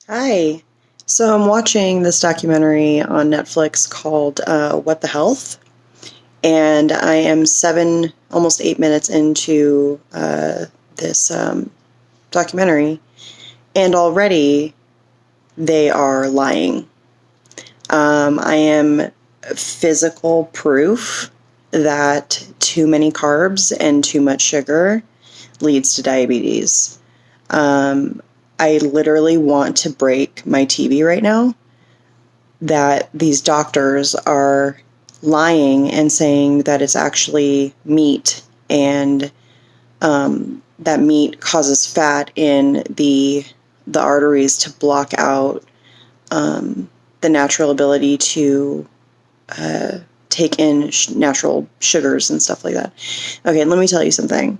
Hi. So I'm watching this documentary on Netflix called What the Health, and I am almost 8 minutes into this documentary, and already they are lying. I am physical proof that too many carbs and too much sugar leads to diabetes. Um, I literally want to break my TV right now that these doctors are lying and saying that it's actually meat and that meat causes fat in the arteries to block out the natural ability to take in natural sugars and stuff like that. Okay, let me tell you something.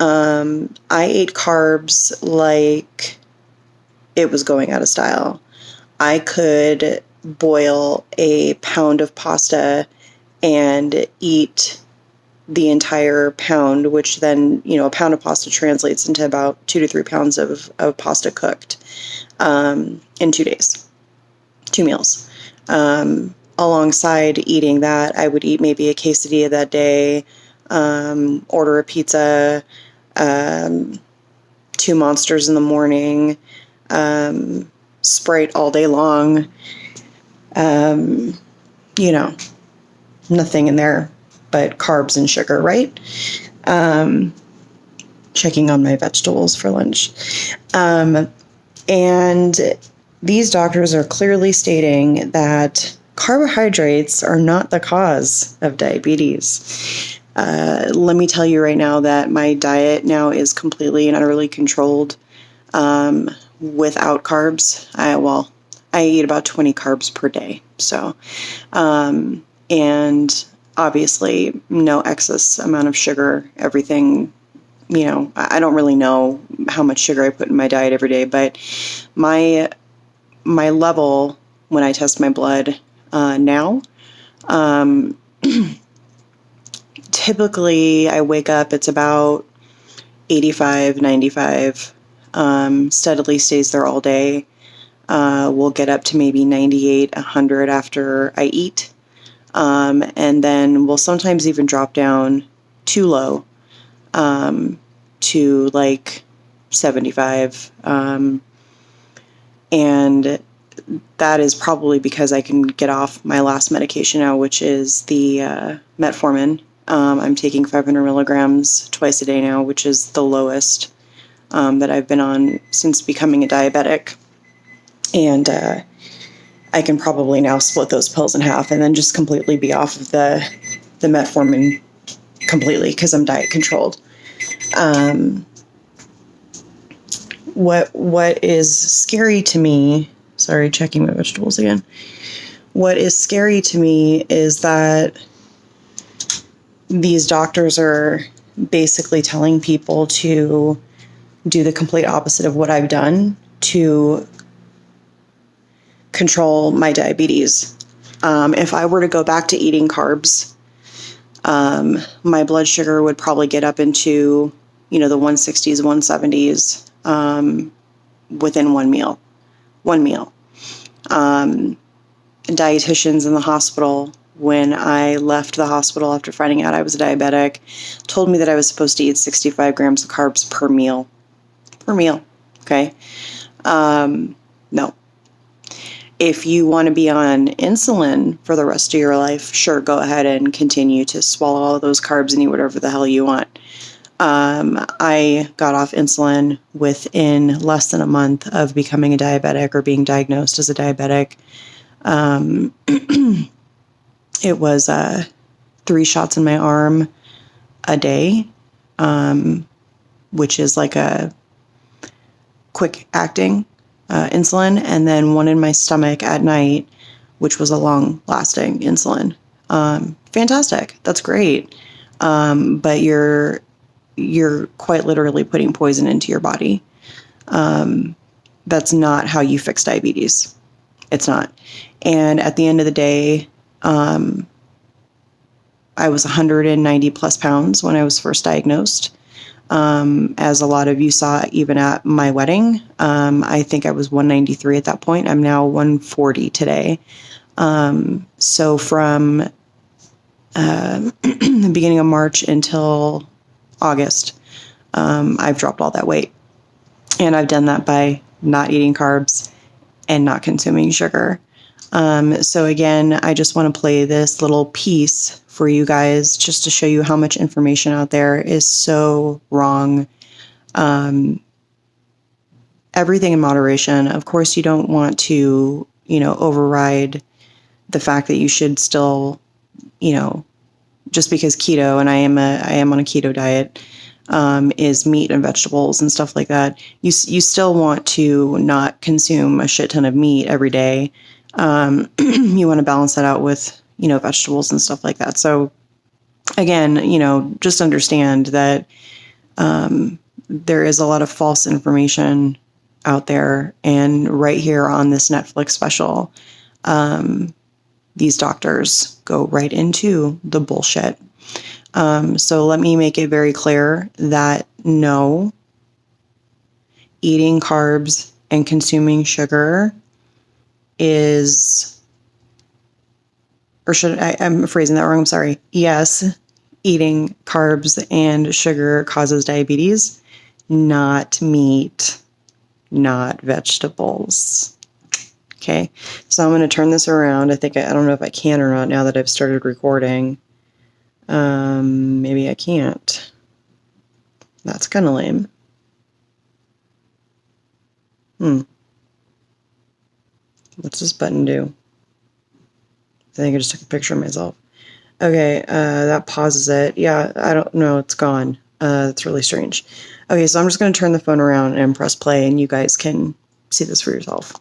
I ate carbs like it was going out of style. I could boil a pound of pasta and eat the entire pound, which then, a pound of pasta translates into about 2 to 3 pounds of pasta cooked in 2 days, 2 meals. Alongside eating that, I would eat maybe a quesadilla that day, order a pizza, 2 Monsters in the morning, Sprite all day long. You know, nothing in there but carbs and sugar, right? Checking on my vegetables for lunch. And these doctors are clearly stating that carbohydrates are not the cause of diabetes. Let me tell you right now that my diet now is completely and utterly controlled without carbs. I eat about 20 carbs per day. So, and obviously no excess amount of sugar, everything, I don't really know how much sugar I put in my diet every day, but my level when I test my blood now, typically I wake up, it's about 85, 95, steadily stays there all day. We'll get up to maybe 98, 100 after I eat. And then we'll sometimes even drop down too low to like 75. And that is probably because I can get off my last medication now, which is the metformin. I'm taking 500 milligrams twice a day now, which is the lowest that I've been on since becoming a diabetic. And I can probably now split those pills in half and then just completely be off of the metformin completely because I'm diet controlled. What is scary to me, sorry, checking my vegetables again. What is scary to me is that these doctors are basically telling people to do the complete opposite of what I've done to control my diabetes. If I were to go back to eating carbs, my blood sugar would probably get up into, the 160s, 170s within one meal. Dietitians in the hospital, when I left the hospital after finding out I was a diabetic, told me that I was supposed to eat 65 grams of carbs per meal. Okay? No. If you want to be on insulin for the rest of your life, sure, go ahead and continue to swallow all of those carbs and eat whatever the hell you want. I got off insulin within less than a month of becoming a diabetic or being diagnosed as a diabetic. It was 3 shots in my arm a day, which is like a quick acting insulin, and then 1 in my stomach at night, which was a long-lasting insulin. Fantastic. That's great. But you're quite literally putting poison into your body. That's not how you fix diabetes. It's not. And at the end of the day, I was 190 plus pounds when I was first diagnosed. as a lot of you saw even at my wedding. I think I was 193 at that point. I'm now 140 today. So from the beginning of March until August, I've dropped all that weight. And I've done that by not eating carbs and not consuming sugar. So again, I just want to play this little piece for you guys just to show you how much information out there is so wrong. Everything in moderation. Of course, you don't want to, override the fact that you should still, just because keto, and I am on a keto diet, is meat and vegetables and stuff like that. You still want to not consume a shit ton of meat every day. You want to balance that out with, vegetables and stuff like that. So again, just understand that, there is a lot of false information out there, and right here on this Netflix special, these doctors go right into the bullshit. So let me make it very clear that no, eating carbs and consuming sugar is, or I'm phrasing that wrong, I'm sorry. Yes, eating carbs and sugar causes diabetes, not meat, not vegetables. Okay, so I'm going to turn this around. I don't know if I can or not now that I've started recording. Maybe I can't. That's kind of lame. What's this button do? I think I just took a picture of myself. Okay, that pauses it. Yeah, I don't know. It's gone. That's really strange. Okay, so I'm just going to turn the phone around and press play, and you guys can see this for yourself.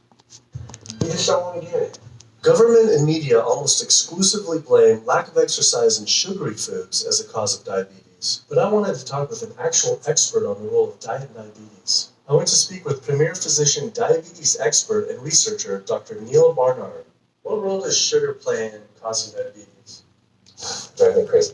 You just don't want to get it. Government and media almost exclusively blame lack of exercise and sugary foods as a cause of diabetes. But I wanted to talk with an actual expert on the role of diet and diabetes. I went to speak with premier physician, diabetes expert, and researcher, Dr. Neil Barnard. What role does sugar play in causing diabetes? Driving me crazy.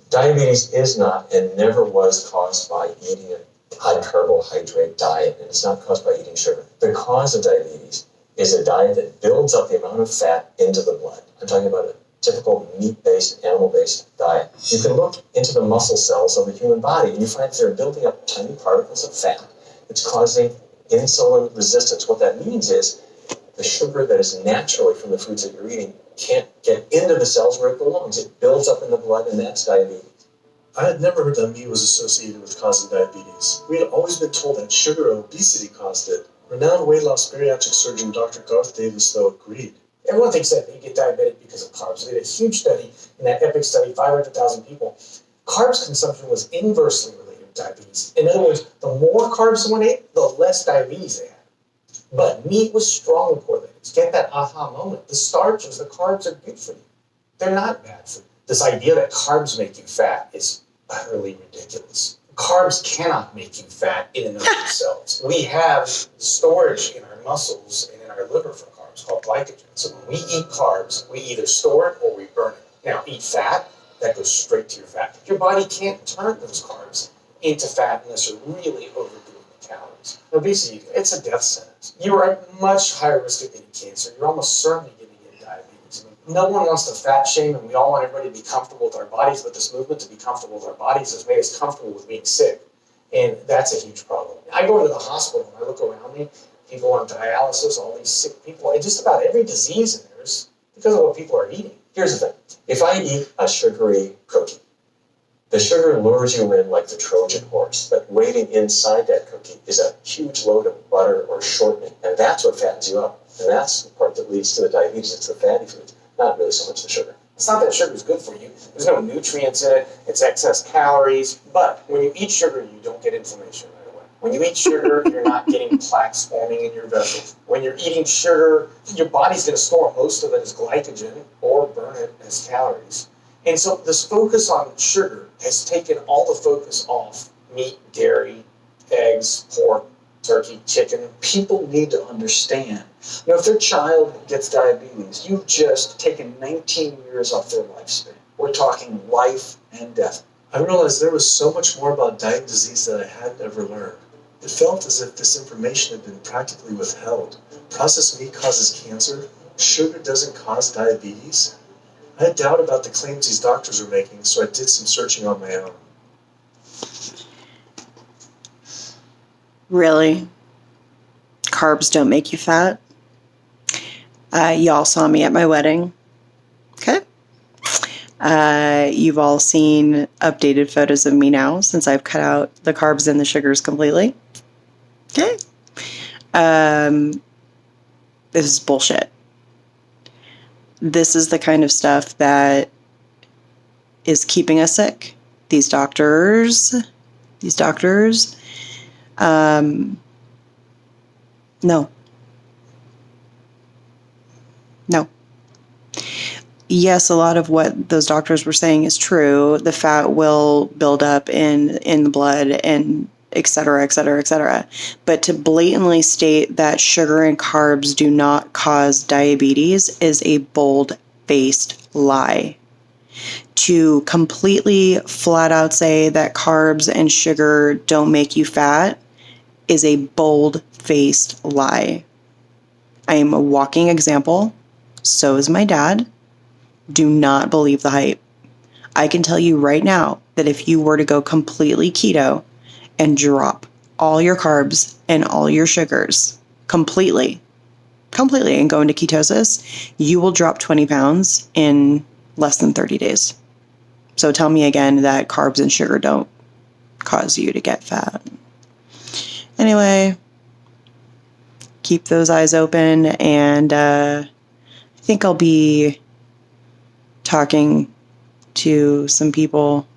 Diabetes is not and never was caused by eating a high carbohydrate diet, and it's not caused by eating sugar. The cause of diabetes is a diet that builds up the amount of fat into the blood. I'm talking about a typical meat-based, animal-based diet. You can look into the muscle cells of the human body, and you find that they're building up tiny particles of fat. It's causing insulin resistance. What that means is the sugar that is naturally from the foods that you're eating can't get into the cells where it belongs. It builds up in the blood, and that's diabetes. I had never heard that meat was associated with causing diabetes. We had always been told that sugar and obesity caused it. Renowned weight loss bariatric surgeon Dr. Garth Davis, though, agreed. Everyone thinks that you get diabetic because of carbs. They did a huge study, in that EPIC study, 500,000 people. Carbs consumption was inversely related to diabetes. In other words, the more carbs someone ate, the less diabetes they had. But meat was strongly correlated. Get that aha moment. The starches, the carbs are good for you. They're not bad for you. This idea that carbs make you fat is utterly ridiculous. Carbs cannot make you fat in and of themselves. We have storage in our muscles and in our liver for carbs called glycogen. So when we eat carbs, we either store it or we burn it. Now, eat fat, that goes straight to your fat. Your body can't turn those carbs into fat unless you're really overdoing the calories. Obesity, it's a death sentence. You are at much higher risk of getting cancer. You're almost certainly going to get diabetes. No one wants to fat shame, and we all want everybody to be comfortable with our bodies, but this movement to be comfortable with our bodies has made us comfortable with being sick, and that's a huge problem. I go into the hospital, and I look around me, people on dialysis, all these sick people, and just about every disease in there is because of what people are eating. Here's the thing. If I eat a sugary cookie, the sugar lures you in like the Trojan horse, but waiting inside that cookie is a huge load of butter or shortening, and that's what fattens you up. And that's the part that leads to the diabetes. It's the fatty foods, not really so much the sugar. It's not that sugar is good for you. There's no nutrients in it. It's excess calories. But when you eat sugar, you don't get inflammation right away. When you eat sugar, you're not getting plaques forming in your vessels. When you're eating sugar, your body's going to store most of it as glycogen or burn it as calories. And so this focus on sugar has taken all the focus off meat, dairy, eggs, pork, turkey, chicken. People need to understand. If their child gets diabetes, you've just taken 19 years off their lifespan. We're talking life and death. I realized there was so much more about dying disease that I hadn't ever learned. It felt as if this information had been practically withheld. Processed meat causes cancer. Sugar doesn't cause diabetes. I had doubt about the claims these doctors were making, so I did some searching on my own. Really? Carbs don't make you fat? Y'all saw me at my wedding. Okay. You've all seen updated photos of me now since I've cut out the carbs and the sugars completely. Okay. This is bullshit. This is the kind of stuff that is keeping us sick. These doctors, no. Yes, a lot of what those doctors were saying is true. The fat will build up in the blood and et cetera, et cetera, et cetera. But to blatantly state that sugar and carbs do not cause diabetes is a bold-faced lie. To completely flat out say that carbs and sugar don't make you fat is a bold-faced lie. I am a walking example. So is my dad. Do not believe the hype. I can tell you right now that if you were to go completely keto and drop all your carbs and all your sugars completely and go into ketosis, you will drop 20 pounds in less than 30 days. So tell me again that carbs and sugar don't cause you to get fat. Anyway, keep those eyes open, and I think I'll be talking to some people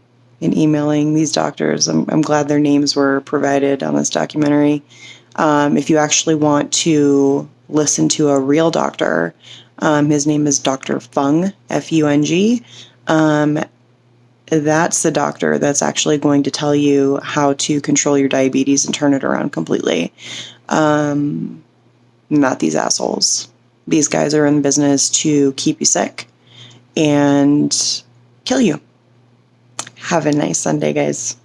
and emailing these doctors. I'm glad their names were provided on this documentary. If you actually want to listen to a real doctor, his name is Dr. Fung, F-U-N-G. That's the doctor that's actually going to tell you how to control your diabetes and turn it around completely. Not these assholes. These guys are in business to keep you sick and kill you. Have a nice Sunday, guys.